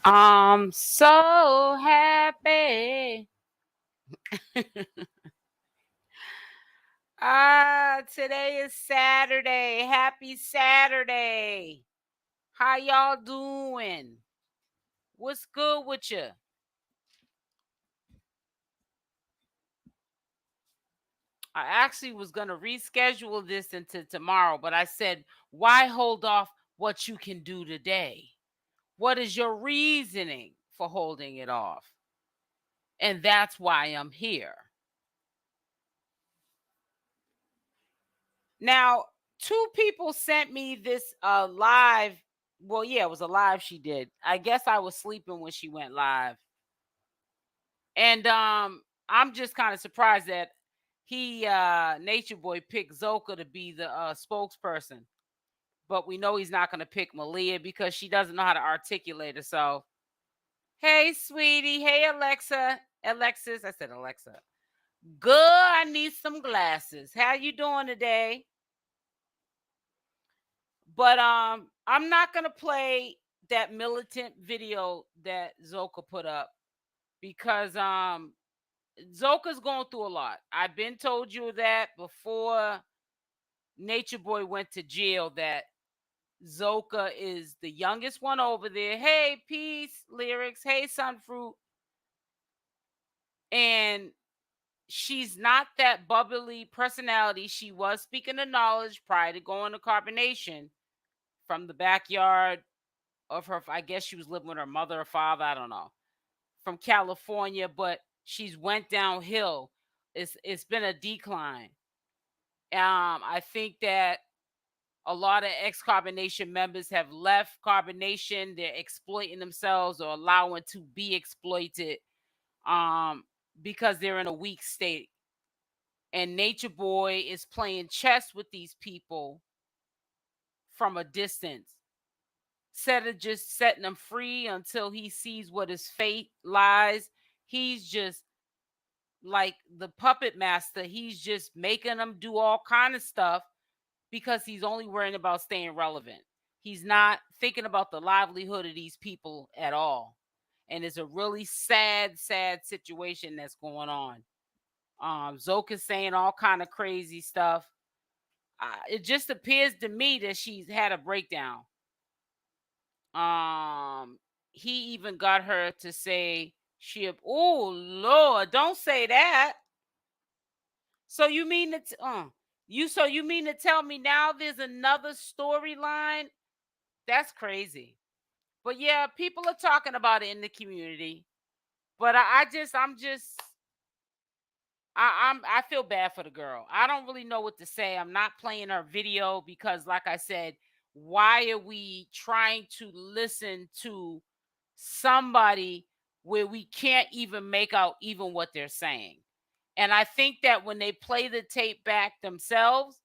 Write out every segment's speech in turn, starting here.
I'm so happy. Today is Saturday. Happy Saturday. How y'all doing? What's good with you? I actually was going to reschedule this into tomorrow, but I said, why hold off what you can do today? What is your reasoning for holding it off? And that's why I'm here. Now, two people sent me this live. Well, yeah, it was a live she did. I guess I was sleeping when she went live. And I'm just kind of surprised that Natureboy picked Zoca to be the spokesperson. But we know he's not going to pick Malia because she doesn't know how to articulate herself. Hey, sweetie. Hey, Alexis. I said Alexa. Good. I need some glasses. How you doing today? But I'm not gonna play that militant video that Zoca put up because Zoca's going through a lot. I've been told you that before Natureboy went to jail that Zoca is the youngest one over there. Hey, peace, lyrics. Hey, Sunfruit. And she's not that bubbly personality she was speaking of knowledge prior to going to carbonation from the backyard of her. I guess she was living with her mother or father, I don't know, from California, but she's went downhill. It's been a decline. I think that a lot of ex-carbonation members have left carbonation. They're exploiting themselves or allowing to be exploited because they're in a weak state. And Natureboy is playing chess with these people from a distance. Instead of just setting them free until he sees what his fate lies, he's just like the puppet master. He's just making them do all kind of stuff because he's only worrying about staying relevant. He's not thinking about the livelihood of these people at all. And it's a really sad situation that's going on. Zoca's saying all kind of crazy stuff. It just appears to me that she's had a breakdown. He even got her to say oh Lord, don't say that. So you mean that you mean to tell me now there's another storyline? That's crazy. But yeah, people are talking about it in the community. But I feel bad for the girl. I don't really know what to say. I'm not playing her video because, like I said, why are we trying to listen to somebody where we can't even make out even what they're saying? And I think that when they play the tape back themselves,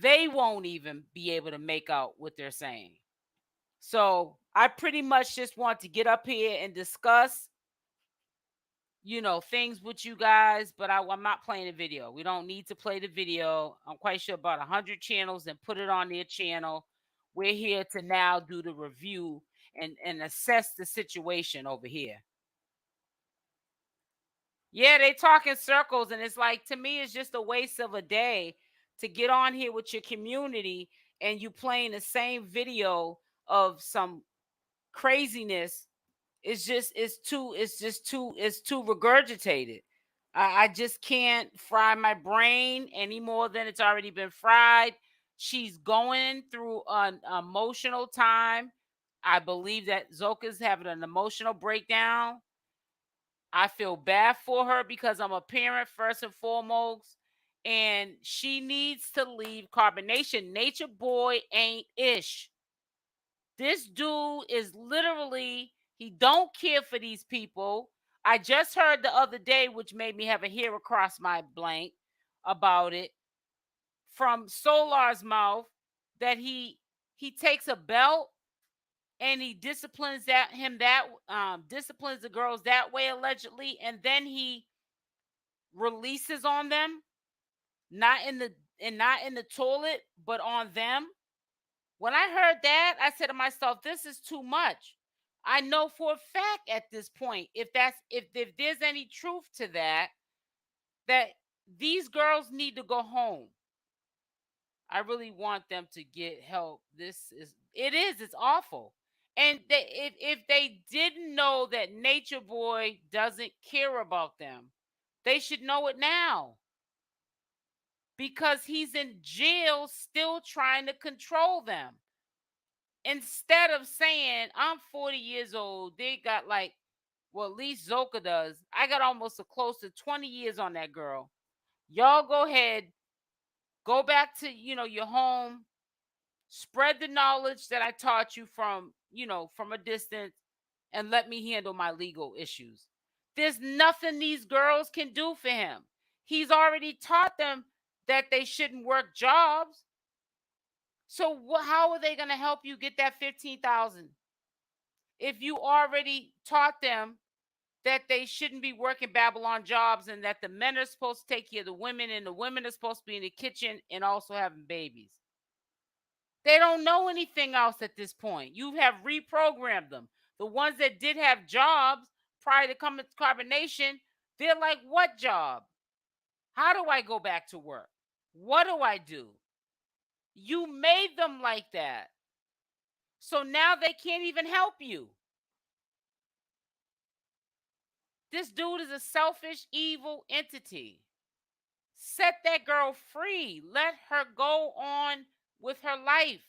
they won't even be able to make out what they're saying. So I pretty much just want to get up here and discuss things with you guys, but I'm not playing the video. We don't need to play the video. I'm quite sure about 100 channels and put it on their channel. We're here to now do the review and assess the situation over here. Yeah, they talk in circles, and it's like, to me, it's just a waste of a day to get on here with your community and you playing the same video of some craziness. It's too regurgitated. I just can't fry my brain any more than it's already been fried. She's going through an emotional time. I believe that Zoca's having an emotional breakdown. I feel bad for her because I'm a parent first and foremost, and she needs to leave carbonation. Natureboy ain't ish. This dude is literally, he don't care for these people. I just heard the other day, which made me have a hair across my blank about it, from Soular's mouth, that he takes a belt and he disciplines disciplines the girls that way allegedly, and then he releases on them, not in the toilet, but on them. When I heard that, I said to myself, this is too much. I know for a fact at this point, if there's any truth to that, that these girls need to go home. I really want them to get help. It's awful. And if they didn't know that Nature Boy doesn't care about them, they should know it now. Because he's in jail still trying to control them. Instead of saying, I'm 40 years old, they got like, well, at least Zoca does. I got almost a close to 20 years on that girl. Y'all go ahead, go back to, your home, spread the knowledge that I taught you from a distance, and let me handle my legal issues. There's nothing these girls can do for him. He's already taught them that they shouldn't work jobs. So how are they going to help you get that 15,000? If you already taught them that they shouldn't be working Babylon jobs and that the men are supposed to take care of the women and the women are supposed to be in the kitchen and also having babies. They don't know anything else at this point. You have reprogrammed them. The ones that did have jobs prior to coming to carbonation, they're like, what job? How do I go back to work? What do I do? You made them like that. So now they can't even help you. This dude is a selfish, evil entity. Set that girl free. Let her go on with her life.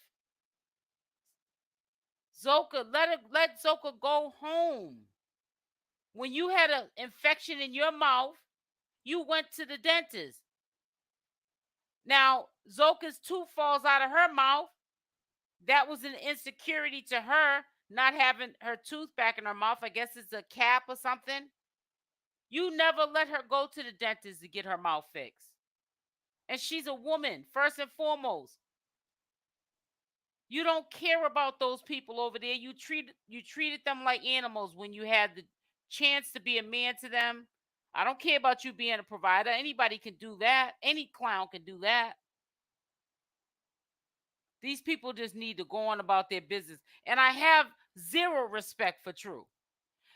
Zoca, let Zoca go home. When you had an infection in your mouth, you went to the dentist. Now, Zoca's tooth falls out of her mouth. That was an insecurity to her, not having her tooth back in her mouth. I guess it's a cap or something. You never let her go to the dentist to get her mouth fixed. And she's a woman, first and foremost. You don't care about those people over there. You treated them like animals when you had the chance to be a man to them. I don't care about you being a provider. Anybody can do that. Any clown can do that. These people just need to go on about their business. And I have zero respect for True.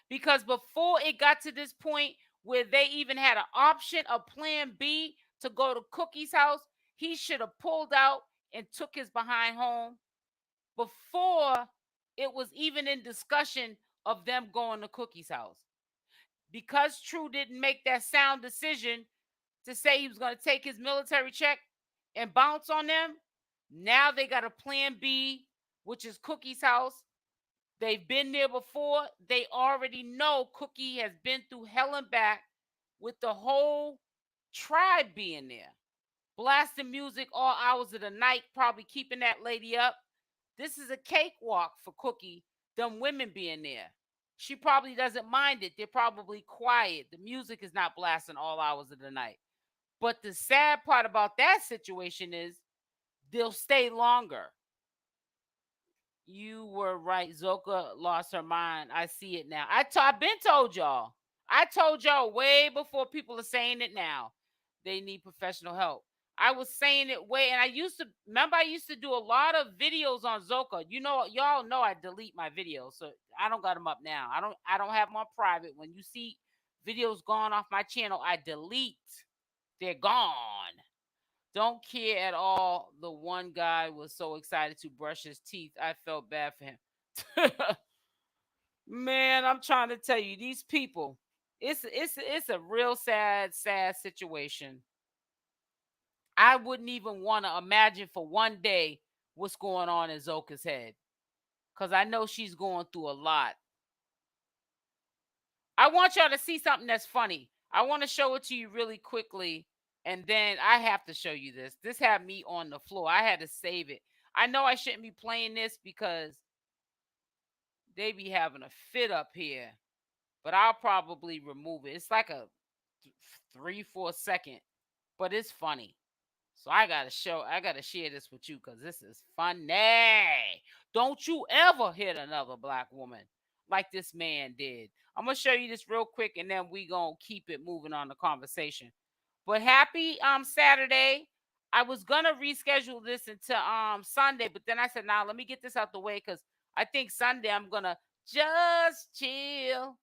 Because before it got to this point where they even had an option, a plan B to go to Cookie's house, he should have pulled out and took his behind home before it was even in discussion of them going to Cookie's house. Because True didn't make that sound decision to say he was going to take his military check and bounce on them, now they got a plan B, which is Cookie's house. They've been there before. They already know Cookie has been through hell and back with the whole tribe being there. Blasting music all hours of the night, probably keeping that lady up. This is a cakewalk for Cookie, them women being there. She probably doesn't mind it. They're probably quiet. The music is not blasting all hours of the night. But the sad part about that situation is they'll stay longer. You were right. Zoca lost her mind. I see it now. I've been told y'all. I told y'all way before people are saying it now. They need professional help. I was saying it way, and I used to do a lot of videos on Zoca. Y'all know I delete my videos, so I don't got them up now. I don't have them on private. When you see videos gone off my channel, I delete. They're gone. Don't care at all. The one guy was so excited to brush his teeth. I felt bad for him. Man, I'm trying to tell you, these people, it's a real sad situation. I wouldn't even want to imagine for one day what's going on in Zoca's head. Because I know she's going through a lot. I want y'all to see something that's funny. I want to show it to you really quickly. And then I have to show you this. This had me on the floor. I had to save it. I know I shouldn't be playing this because they be having a fit up here. But I'll probably remove it. It's like a 3-4 second. But it's funny. So I gotta share this with you because this is funny. Don't you ever hit another black woman like this man did. I'm gonna show you this real quick and then we gonna keep it moving on the conversation. But happy Saturday. I was gonna reschedule this until Sunday, but then I said, nah, let me get this out the way because I think Sunday I'm gonna Just chill.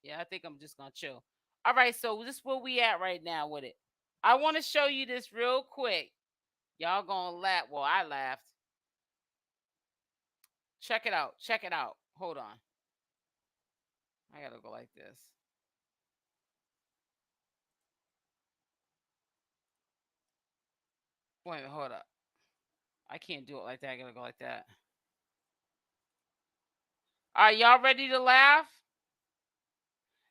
Yeah, I think I'm just gonna chill. All right, so this is where we at right now with it. I want to show you this real quick. Y'all gonna laugh. Well, I laughed. Check it out. Check it out. Hold on. I gotta go like this. Wait a minute, hold up. I can't do it like that. I gotta go like that. Are y'all ready to laugh?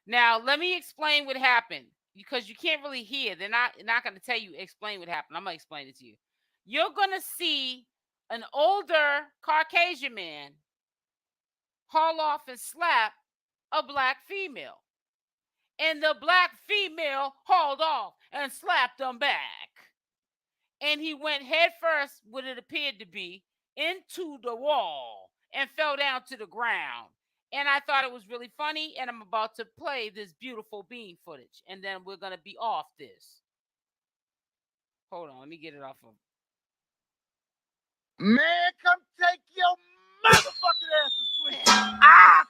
Now, let me explain what happened because you can't really hear. They're not going to tell you explain what happened. I'm going to explain it to you. You're going to see an older Caucasian man haul off and slap a black female. And the black female hauled off and slapped him back. And he went head first, what it appeared to be, into the wall and fell down to the ground. And I thought it was really funny, and I'm about to play this beautiful bean footage, and then we're going to be off this. Hold on, let me get it off of. Man, come take your motherfucking ass to sleep.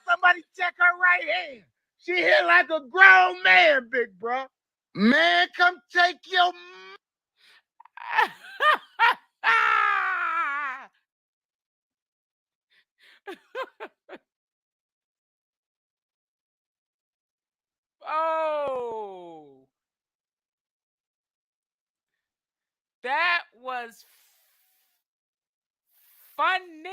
Somebody check her right hand. She hit like a grown man, big bro. Man, come take your... Oh, that was funny.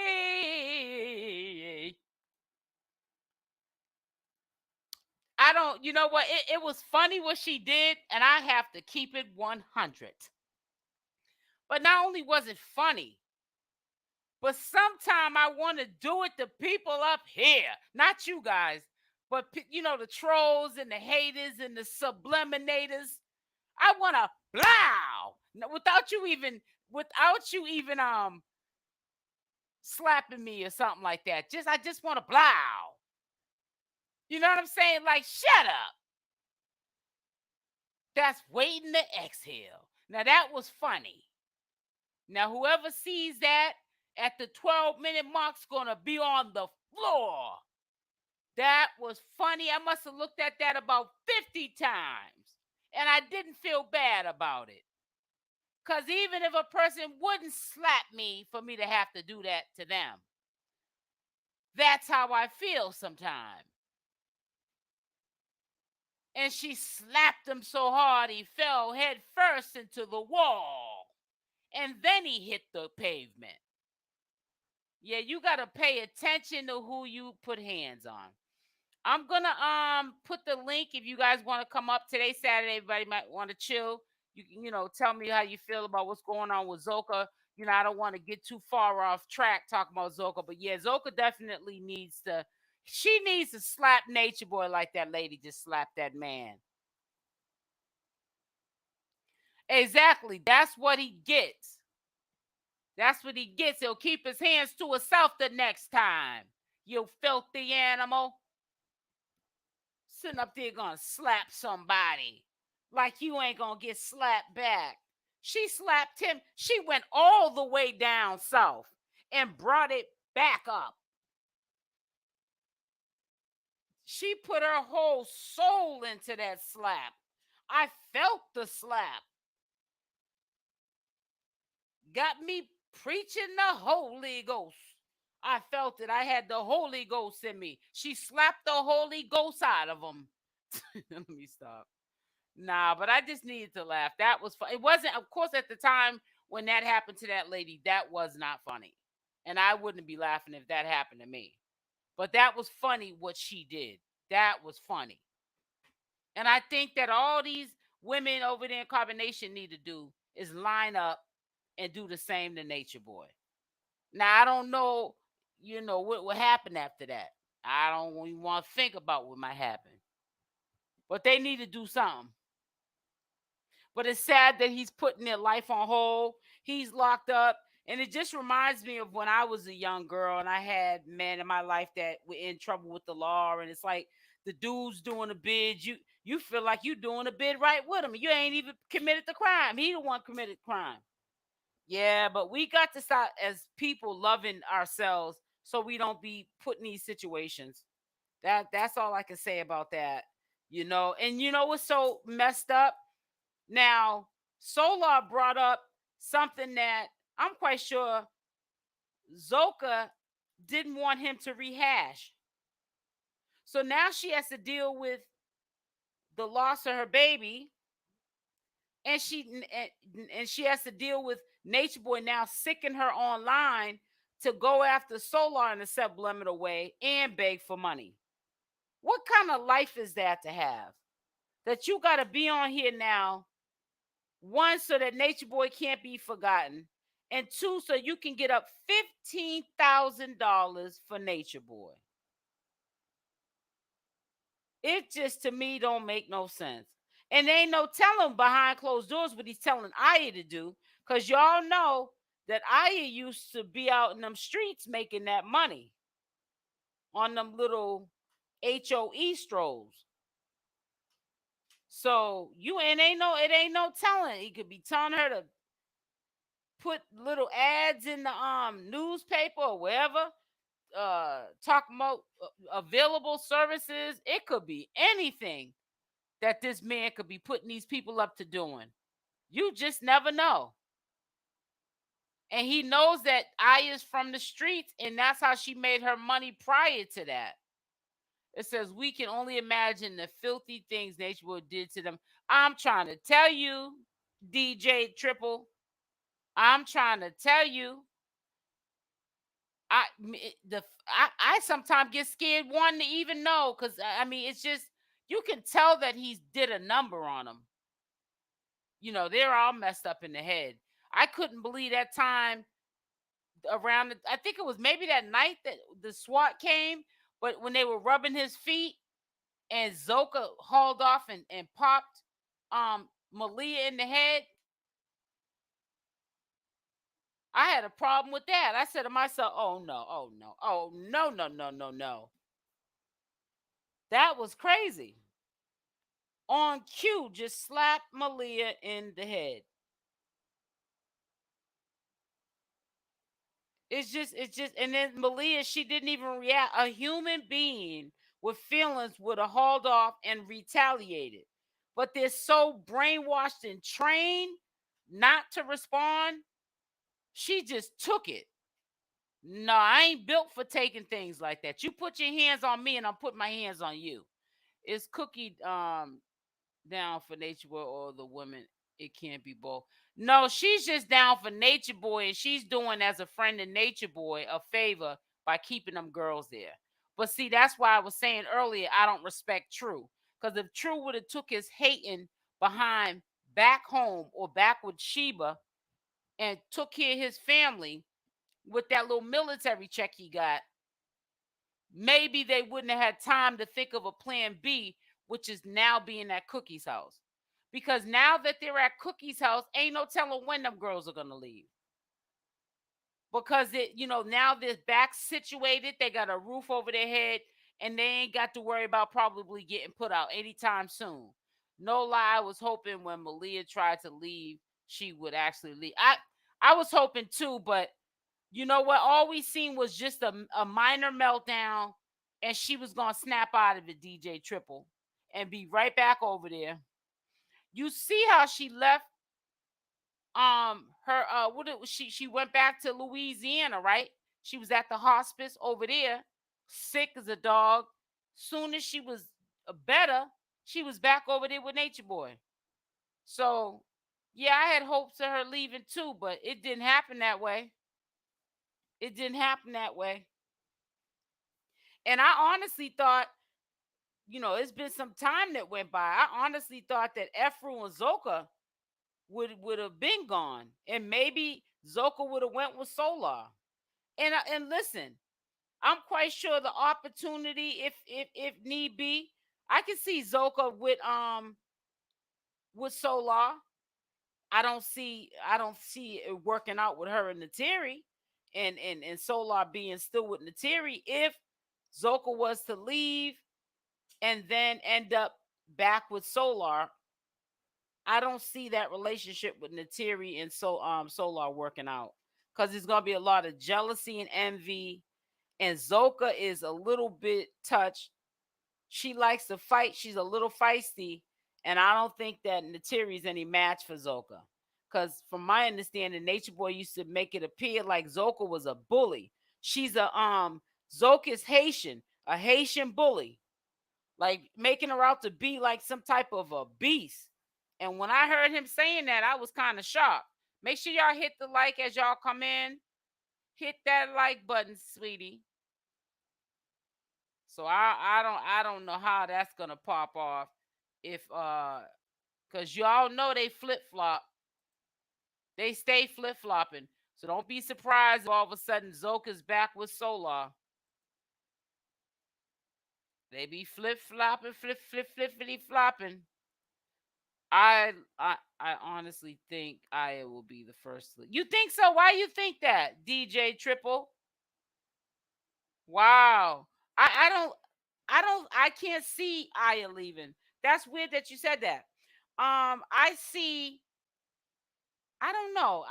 I don't, you know what? It was funny what she did, and I have to keep it 100. But not only was it funny, but sometime I want to do it to people up here, not you guys, but the trolls and the haters and the subliminators. I want to blow without you even slapping me or something like that. I just want to blow. You know what I'm saying? Like, shut up. That's waiting to exhale. Now that was funny. Now whoever sees that at the 12-minute mark's gonna be on the floor. That was funny. I must have looked at that about 50 times. And I didn't feel bad about it. Because even if a person wouldn't slap me for me to have to do that to them, that's how I feel sometimes. And she slapped him so hard he fell head first into the wall. And then he hit the pavement. Yeah, you got to pay attention to who you put hands on. I'm going to put the link if you guys want to come up. Today's Saturday. Everybody might want to chill. You can, tell me how you feel about what's going on with Zoca. I don't want to get too far off track talking about Zoca. But yeah, Zoca definitely needs to slap Natureboy like that lady just slapped that man. Exactly. That's what he gets. That's what he gets. He'll keep his hands to himself the next time. You filthy animal. Sitting up there gonna slap somebody like you ain't gonna get slapped back. She slapped him. She went all the way down south and brought it back up. She put her whole soul into that slap. I felt the slap. Got me preaching the Holy Ghost. I felt it. I had the Holy Ghost in me. She slapped the Holy Ghost out of him. Let me stop. Nah, but I just needed to laugh. That was fun. It wasn't, of course, at the time when that happened to that lady, that was not funny. And I wouldn't be laughing if that happened to me. But that was funny what she did. That was funny. And I think that all these women over there in Carbonation need to do is line up and do the same to Natureboy. Now, I don't know, what happened after that. I don't even want to think about what might happen. But they need to do something. But it's sad that he's putting their life on hold. He's locked up. And it just reminds me of when I was a young girl and I had men in my life that were in trouble with the law. And it's like the dude's doing a bid. You feel like you're doing a bid right with him. You ain't even committed the crime. He the one committed crime. Yeah, but we got to start as people loving ourselves so we don't be put in these situations. That's all I can say about that. And what's so messed up? Now, Soular brought up something that I'm quite sure Zoca didn't want him to rehash. So now she has to deal with the loss of her baby, and she has to deal with Natureboy now sicking her online to go after Soular in a subliminal way and beg for money. What kind of life is that to have? That you got to be on here now, one, so that Natureboy can't be forgotten, and two, so you can get up $15,000 for Natureboy. It just, to me, don't make no sense. And there ain't no telling behind closed doors what he's telling Aya to do, because y'all know that Aya used to be out in them streets making that money on them little HOE strolls. So it ain't no telling. He could be telling her to put little ads in the newspaper or wherever, talk about available services. It could be anything that this man could be putting these people up to doing. You just never know. And he knows that Aya's from the streets, and that's how she made her money prior to that. It says, we can only imagine the filthy things Natureboy did to them. I'm trying to tell you, DJ Triple, I'm trying to tell you. I sometimes get scared wanting to even know, because it's just, you can tell that he's did a number on them. They're all messed up in the head. I couldn't believe that time around I think it was maybe that night that the SWAT came, but when they were rubbing his feet and Zoca hauled off and popped Malia in the head, I had a problem with that. I said to myself, oh no, oh no, oh no, no, no, no, no. That was crazy. On cue, just slapped Malia in the head. And then Malia, she didn't even react. A human being with feelings would have hauled off and retaliated. But they're so brainwashed and trained not to respond. She just took it. No, I ain't built for taking things like that. You put your hands on me and I'll put my hands on you. It's Cookie down for Natureboy or the women? It can't be both. No, she's just down for Natureboy, and she's doing, as a friend of Natureboy, a favor by keeping them girls there. But see, that's why I was saying earlier, I don't respect True. Because if True would have took his hating behind back home or back with Sheba and took care of his family with that little military check he got, maybe they wouldn't have had time to think of a plan B, which is now being at Cookie's house. Because now that they're at Cookie's house, ain't no telling when them girls are gonna leave. Because now they're back situated, they got a roof over their head, and they ain't got to worry about probably getting put out anytime soon. No lie, I was hoping when Malia tried to leave, she would actually leave. I was hoping too, but you know what? All we seen was just a minor meltdown, and she was gonna snap out of it, DJ Triple, and be right back over there. You see how she left her what it was, she went back to Louisiana, right? She was at the hospice over there, sick as a dog. Soon as she was better, she was back over there with Natureboy. So yeah, I had hopes of her leaving too, but it didn't happen that way. It didn't happen that way. And I honestly thought, it's been some time that went by. I honestly thought that Efru and Zoca would have been gone, and maybe Zoca would have went with Soular. And listen, I'm quite sure the opportunity, if need be, I can see Zoca with Soular. I don't see it working out with her and Neytiri, and Soular being still with Neytiri. If Zoca was to leave and then end up back with Soular, I don't see that relationship with Neytiri and Soular working out, because there's gonna be a lot of jealousy and envy, And Zoca is a little bit touched. She likes to fight. She's a little feisty. And I don't think that Neytiri is any match for Zoca. Because from my understanding, Nature Boy used to make it appear like Zoca was a bully. She's a Zoca is Haitian, a Haitian bully. Like making her out to be like some type of a beast. And when I heard him saying that, I was kind of shocked. Make sure y'all hit the like as y'all come in. Hit that like button, sweetie. So I don't know how that's gonna pop off if cause y'all know they flip flop. They stay flip flopping. So don't be surprised if all of a sudden Zoca's back with Soular. They be flip flopping, flippity flopping. I honestly think Aya will be the first. You think so? Why you think that, DJ Triple? Wow. I can't see Aya leaving. That's weird that you said that. I see. I don't know.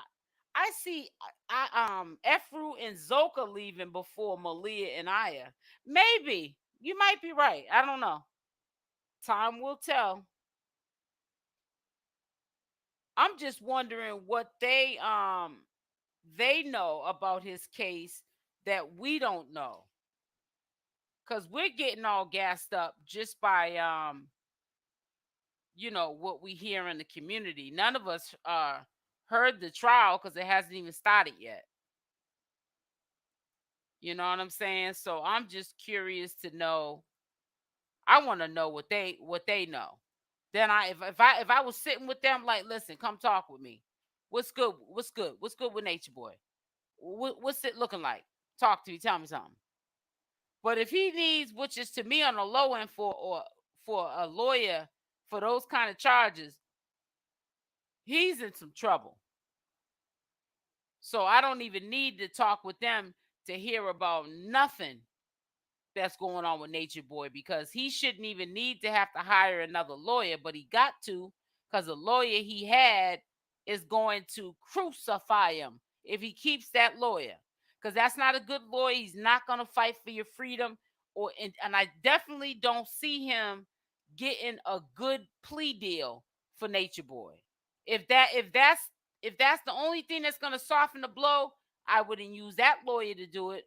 I see. Efru and Zoca leaving before Malia and Aya. Maybe you might be right. I don't know. Time will tell. I'm just wondering what they know about his case that we don't know. Cause we're getting all gassed up just by what we hear in the community. None of us heard the trial because it hasn't even started yet. You know what I'm saying? So I'm just curious to know. I want to know what they know. Then if I was sitting with them, like, listen, come talk with me. What's good? What's good? What's good with Nature Boy? What's it looking like? Talk to me. Tell me something. But if he needs, which is to me on the low end for a lawyer for those kind of charges, he's in some trouble. So I don't even need to talk with them to hear about nothing that's going on with Nature Boy, because he shouldn't even need to have to hire another lawyer, but he got to, because the lawyer he had is going to crucify him if he keeps that lawyer, because that's not a good lawyer. He's not going to fight for your freedom, and I definitely don't see him getting a good plea deal for Nature Boy. If that's the only thing that's going to soften the blow, I wouldn't use that lawyer to do it,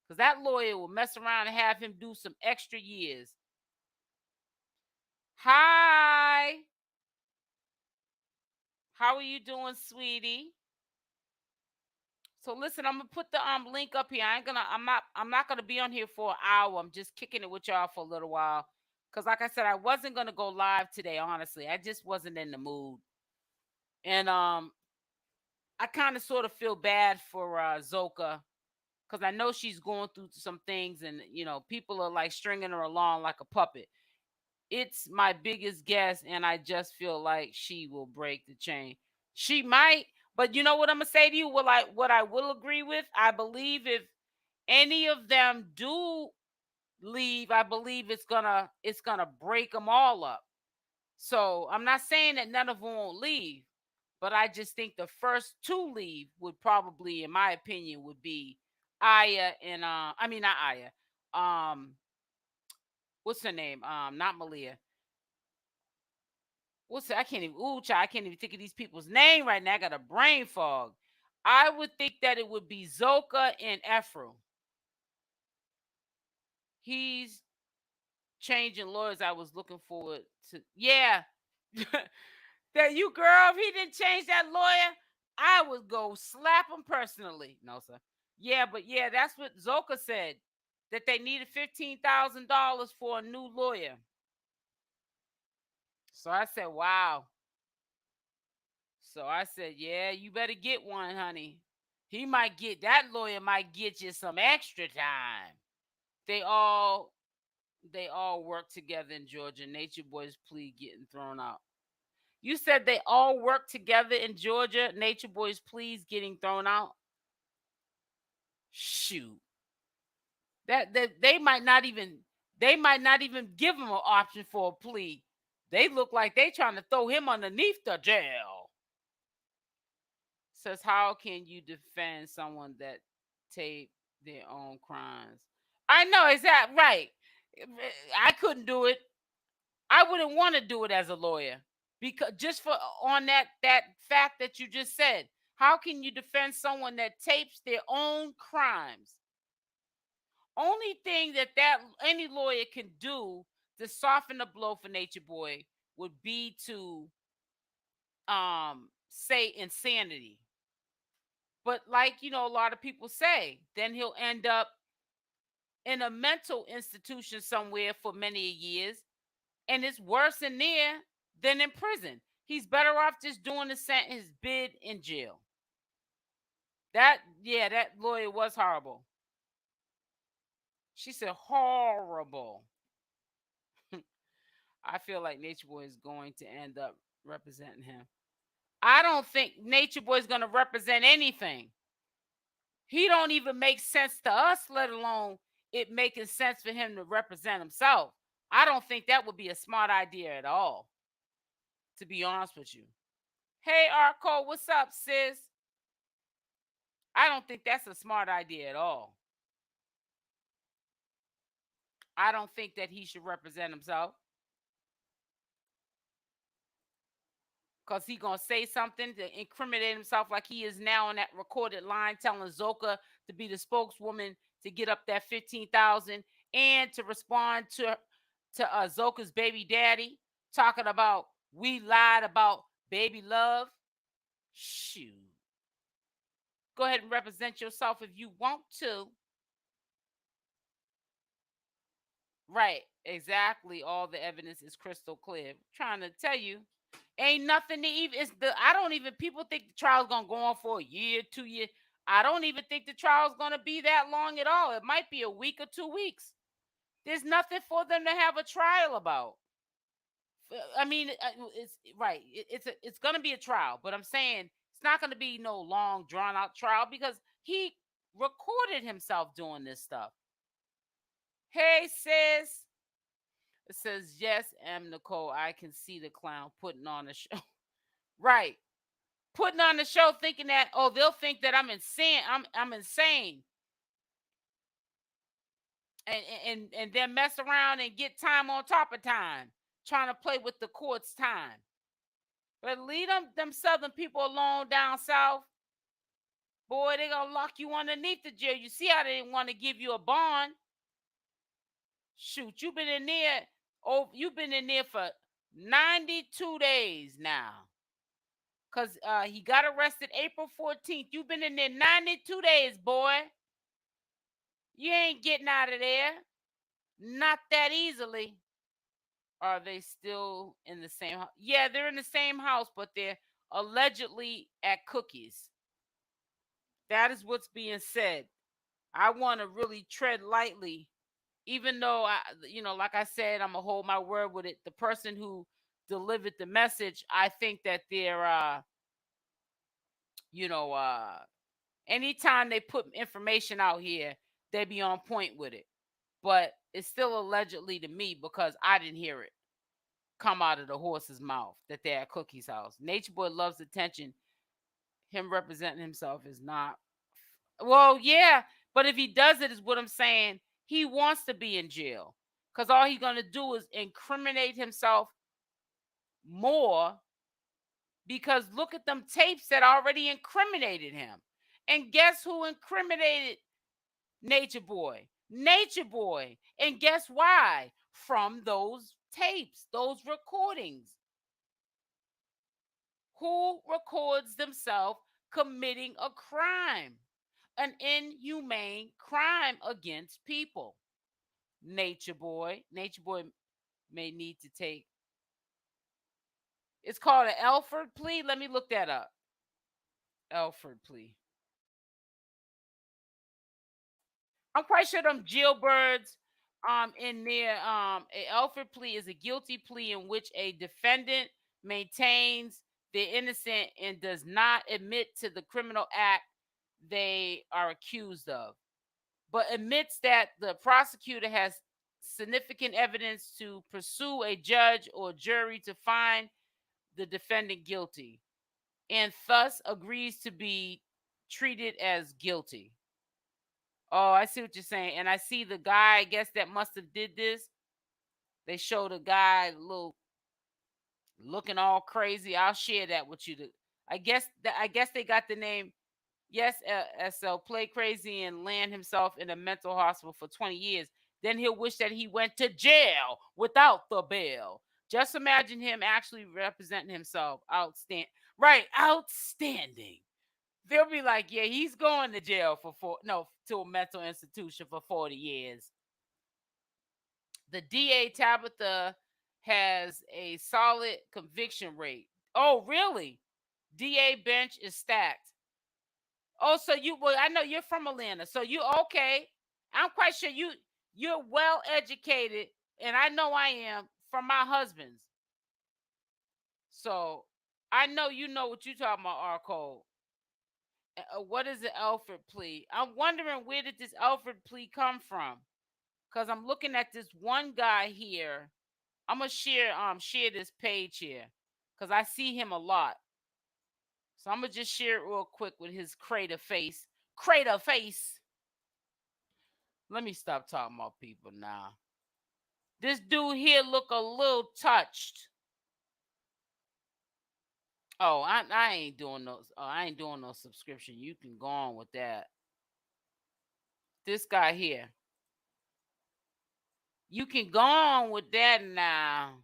because that lawyer will mess around and have him do some extra years. Hi. How are you doing, sweetie? So listen, I'm gonna put the link up here. I'm not gonna be on here for an hour. I'm just kicking it with y'all for a little while. Cause like I said, I wasn't gonna go live today, honestly. I just wasn't in the mood. And I kind of sort of feel bad for Zoca, because I know she's going through some things, and people are like stringing her along like a puppet. It's my biggest guess, and I just feel like she will break the chain. She might, but you know what I'm gonna say to you? What I will agree with, I believe if any of them do leave, I believe it's gonna break them all up. So I'm not saying that none of them won't leave, but I just think the first two leave would probably, in my opinion, would be Aya and I mean not Aya. What's her name? Not Malia. What's I can't even I can't even think of these people's name right now. I got a brain fog. I would think that it would be Zoca and Efru. He's changing lawyers. I was looking forward to. Yeah. That you girl, if he didn't change that lawyer, I would go slap him personally. No, sir. Yeah, but yeah, that's what Zoca said. That they needed $15,000 for a new lawyer. So I said, wow. So I said, yeah, you better get one, honey. That lawyer might get you some extra time. They all work together in Georgia. Nature Boy's plea getting thrown out. You said they all work together in Georgia. Nature Boy's pleas getting thrown out. Shoot. That they might not even give him an option for a plea. They look like they trying to throw him underneath the jail. Says, how can you defend someone that their own crimes. I know, is that right? I couldn't do it. I wouldn't want to do it as a lawyer because just for on that fact that you just said. How can you defend someone that tapes their own crimes? Only thing that any lawyer can do to soften the blow for Nature Boy would be to say insanity. But like a lot of people say, then he'll end up in a mental institution somewhere for many years, and it's worse in there than in prison. He's better off just doing his bid in jail. That lawyer was horrible. She said horrible. I feel like Nature Boy is going to end up representing him. I don't think Nature Boy is going to represent anything. He don't even make sense to us, let alone it making sense for him to represent himself. I don't think that would be a smart idea at all, to be honest with you. Hey, Arco, what's up, sis? I don't think that's a smart idea at all. I don't think that he should represent himself. Because he going to say something to incriminate himself like he is now on that recorded line telling Zoca to be the spokeswoman to get up that 15,000 and to respond to Zoca's baby daddy talking about we lied about baby love. Shoot. Go ahead and represent yourself if you want to. Right, exactly. All the evidence is crystal clear. I'm trying to tell you, ain't nothing to even. I don't even. People think the trial's gonna go on for a year, 2 years. I don't even think the trial's gonna be that long at all. It might be a week or 2 weeks. There's nothing for them to have a trial about. I mean, it's right. It's gonna be a trial, but I'm saying it's not gonna be no long drawn out trial because he recorded himself doing this stuff. Hey, sis. It says, yes, M. Nicole, I can see the clown putting on a show. Right. Putting on the show thinking that, they'll think that I'm insane. I'm insane. And then mess around and get time on top of time. Trying to play with the court's time. But leave them southern people alone down south. Boy, they gonna lock you underneath the jail. You see how they didn't want to give you a bond. Shoot, you've been in there for 92 days now. Because he got arrested April 14th. You've been in there 92 days, boy. You ain't getting out of there. Not that easily. Are they still in the same house? Yeah, they're in the same house, but they're allegedly at Cookies. That is what's being said. I want to really tread lightly, even though like I said, I'm gonna hold my word with it. The person who delivered the message, I think that they're anytime they put information out here, they be on point with it. But it's still allegedly to me because I didn't hear it come out of the horse's mouth that they're at Cookie's house. Nature Boy loves attention. Him representing himself is not. Well, yeah, but if he does it, is what I'm saying. He wants to be in jail because all he's gonna do is incriminate himself more. Because look at them tapes that already incriminated him. And guess who incriminated Nature Boy? Nature Boy. And guess why? From those tapes, those recordings. Who records themselves committing a crime? An inhumane crime against people. Nature Boy. Nature Boy may need to take. It's called an 𝗪𝗛𝗪 plea. Let me look that up. 𝗪𝗛𝗪 plea. I'm quite sure them jailbirds in there a 𝗪𝗛𝗪 plea is a guilty plea in which a defendant maintains they're innocent and does not admit to the criminal act they are accused of, but admits that the prosecutor has significant evidence to pursue a judge or jury to find the defendant guilty and thus agrees to be treated as guilty. Oh, I see what you're saying. And I see the guy, I guess, that must have did this. They showed a guy little looking all crazy. I'll share that with you. I guess they got the name. Yes, SL play crazy and land himself in a mental hospital for 20 years. Then he'll wish that he went to jail without the bail. Just imagine him actually representing himself. Outstanding. Right, outstanding. They'll be like, yeah, he's going to jail to a mental institution for 40 years. The DA Tabitha has a solid conviction rate. Oh, really? DA bench is stacked. Oh, so I know you're from Atlanta. So you okay. I'm quite sure you're well educated, and I know I am from my husband's. So I know you know what you're talking about, R. Cole. What is the Alfred plea? I'm wondering where did this Alfred plea come from? Because I'm looking at this one guy here. I'm gonna share this page here because I see him a lot. So I'm gonna just share it real quick with his crater face. Crater face. Let me stop talking about people now. This dude here look a little touched. Oh, I ain't doing no I ain't doing no subscription. You can go on with that. This guy here. You can go on with that now.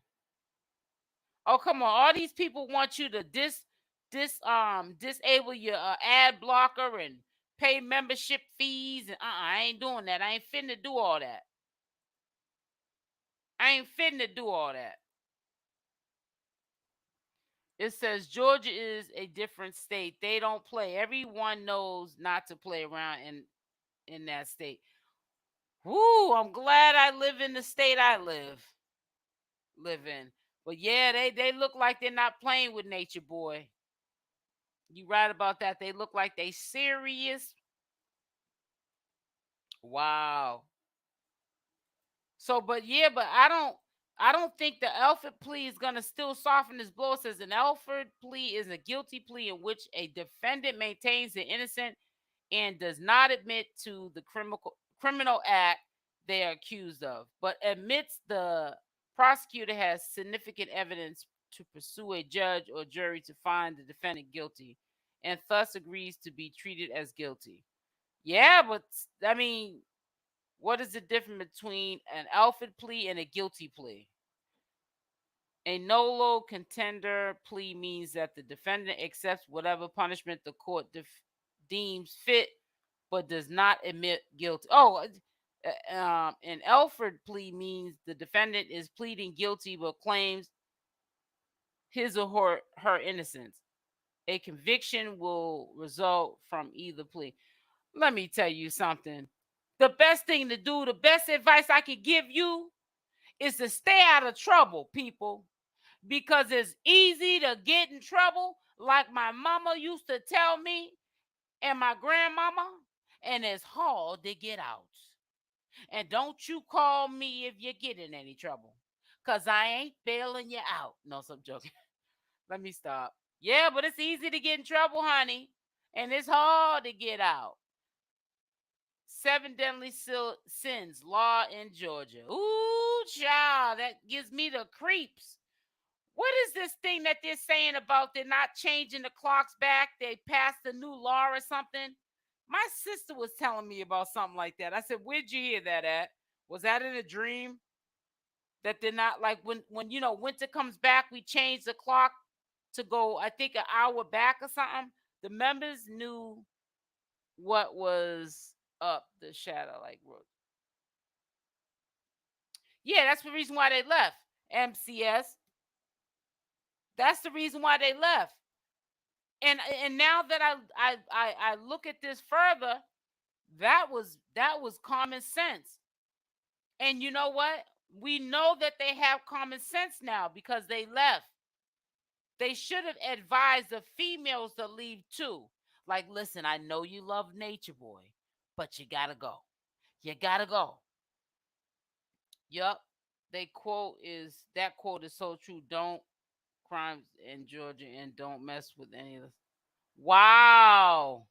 Oh, come on. All these people want you to disable your ad blocker and pay membership fees and I ain't doing that. I ain't finna do all that. I ain't finna do all that. It says Georgia is a different state. They don't play. Everyone knows not to play around in that state. Whoo, I'm glad I live in the state I live in. But yeah, they look like they're not playing with Natureboy. You right about that. They look like they serious. Wow. So, but yeah, but I don't think the Alfred plea is gonna still soften this blow. It says an Alfred plea is a guilty plea in which a defendant maintains the innocent and does not admit to the criminal act they are accused of, but admits the prosecutor has significant evidence to pursue a judge or jury to find the defendant guilty, and thus agrees to be treated as guilty. Yeah, but I mean, what is the difference between an Alfred plea and a guilty plea? A nolo contender plea means that the defendant accepts whatever punishment the court deems fit, but does not admit guilt. Oh, an Alfred plea means the defendant is pleading guilty but claims his or her innocence. A conviction will result from either plea. Let me tell you something. The best thing to do, the best advice I could give you is to stay out of trouble, people, because it's easy to get in trouble, like my mama used to tell me and my grandmama, and it's hard to get out. And don't you call me if you get in any trouble, because I ain't bailing you out. No, so I'm joking. Let me stop. Yeah, but it's easy to get in trouble, honey, and it's hard to get out. Seven deadly sins, law in Georgia. Ooh, child, that gives me the creeps. What is this thing that they're saying about they're not changing the clocks back? They passed a new law or something. My sister was telling me about something like that. I said, "Where'd you hear that at? Was that in a dream?" That they're not like when winter comes back, we change the clock to go, I think, an hour back or something. The members knew what was up the shadow like road. Yeah, that's the reason why they left. MCS. That's the reason why they left. And now that I look at this further, that was common sense. And you know what? We know that they have common sense now because they left. They should have advised the females to leave too. Like, listen, I know you love Natureboy, but you gotta go. You gotta go. Yup. That quote is so true. Don't crimes in Georgia and don't mess with any of this. Wow.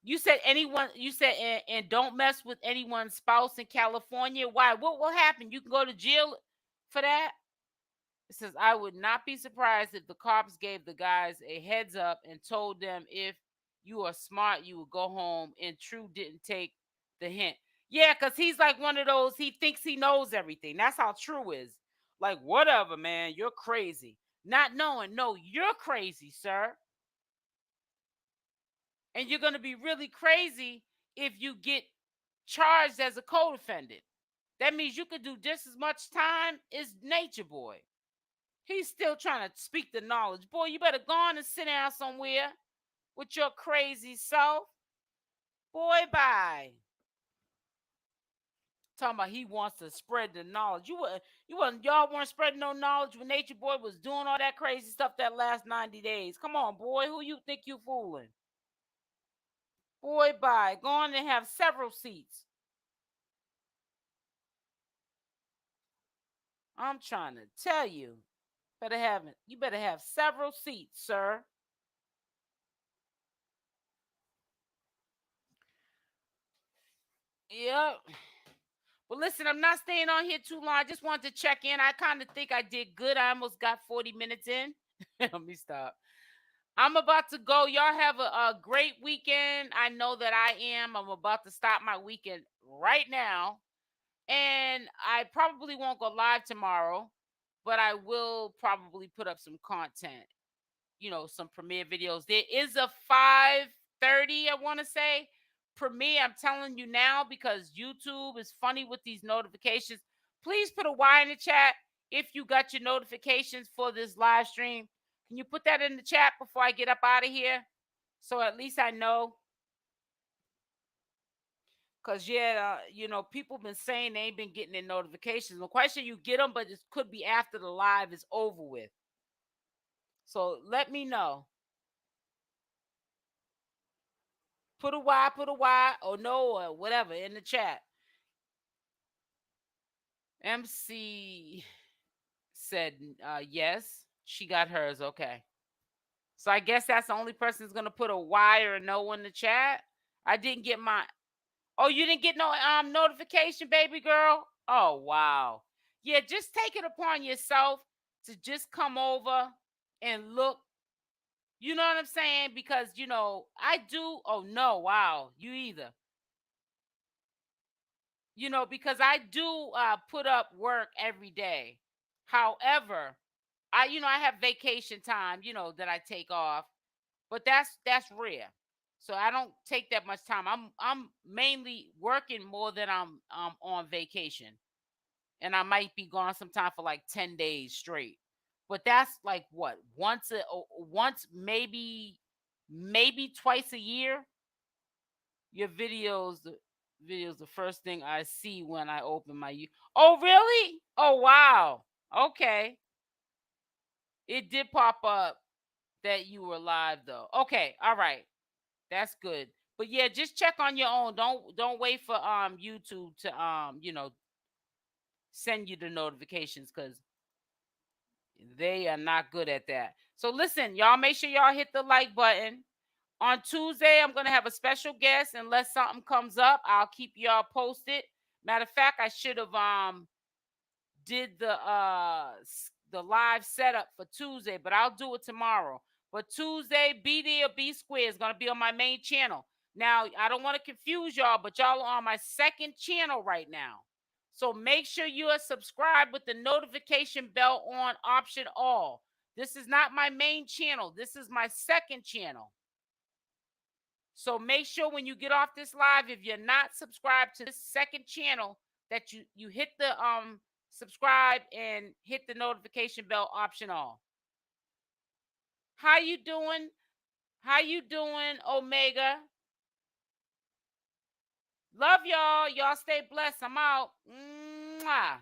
You said anyone. You said and don't mess with anyone's spouse in California. Why? What will happen? You can go to jail for that. It says I would not be surprised if the cops gave the guys a heads up and told them if you are smart, you would go home. And True didn't take the hint. Yeah, because he's like one of those. He thinks he knows everything. That's how True is. Like whatever, man. You're crazy. Not knowing. No, you're crazy, sir. And you're going to be really crazy if you get charged as a co-defendant. That means you could do just as much time as Natureboy. He's still trying to speak the knowledge. Boy, you better go on and sit down somewhere with your crazy self. Boy, bye. Talking about he wants to spread the knowledge. Y'all weren't spreading no knowledge when Natureboy was doing all that crazy stuff that last 90 days. Come on, boy. Who you think you fooling? Boy, bye. Go on and have several seats. I'm trying to tell you. You better have several seats, sir. Yep. Well, listen, I'm not staying on here too long. I just wanted to check in. I kind of think I did good. I almost got 40 minutes in. Let me stop. I'm about to go. Y'all have a great weekend. I know that I am. I'm about to start my weekend right now. And I probably won't go live tomorrow, but I will probably put up some content, some premiere videos. There is a 5:30, I want to say, premiere. I'm telling you now because YouTube is funny with these notifications. Please put a Y in the chat if you got your notifications for this live stream. Can you put that in the chat before I get up out of here? So at least I know. Because, people been saying they ain't been getting their notifications. The question you get them, but it could be after the live is over with. So let me know. Put a Y, or no, or whatever in the chat. MC said yes. She got hers. Okay. So I guess that's the only person who's going to put a Y or a no in the chat. I didn't get my... Oh, you didn't get no notification, baby girl? Oh, wow. Yeah, just take it upon yourself to just come over and look. You know what I'm saying? Because, I do. Oh, no. Wow. You either. Because I do put up work every day. However, I have vacation time, that I take off, but that's rare. So I don't take that much time. I'm mainly working more than I'm on vacation. And I might be gone sometime for like 10 days straight. But that's like what? Once maybe twice a year. Your videos the first thing I see when I open my Oh, really? Oh, wow. Okay. It did pop up that you were live though. Okay, all right. That's good. But yeah, just check on your own. Don't wait for YouTube to send you the notifications cuz they are not good at that. So listen, y'all make sure y'all hit the like button. On Tuesday, I'm going to have a special guest. Unless something comes up, I'll keep y'all posted. Matter of fact, I should have did the live setup for Tuesday, but I'll do it tomorrow. But Tuesday, Be There, Be Square is going to be on my main channel. Now, I don't want to confuse y'all, but y'all are on my second channel right now. So make sure you are subscribed with the notification bell on option all. This is not my main channel. This is my second channel. So make sure when you get off this live, if you're not subscribed to this second channel, that you hit the subscribe and hit the notification bell option all. How you doing? How you doing, Omega? Love y'all. Y'all stay blessed. I'm out. Mwah.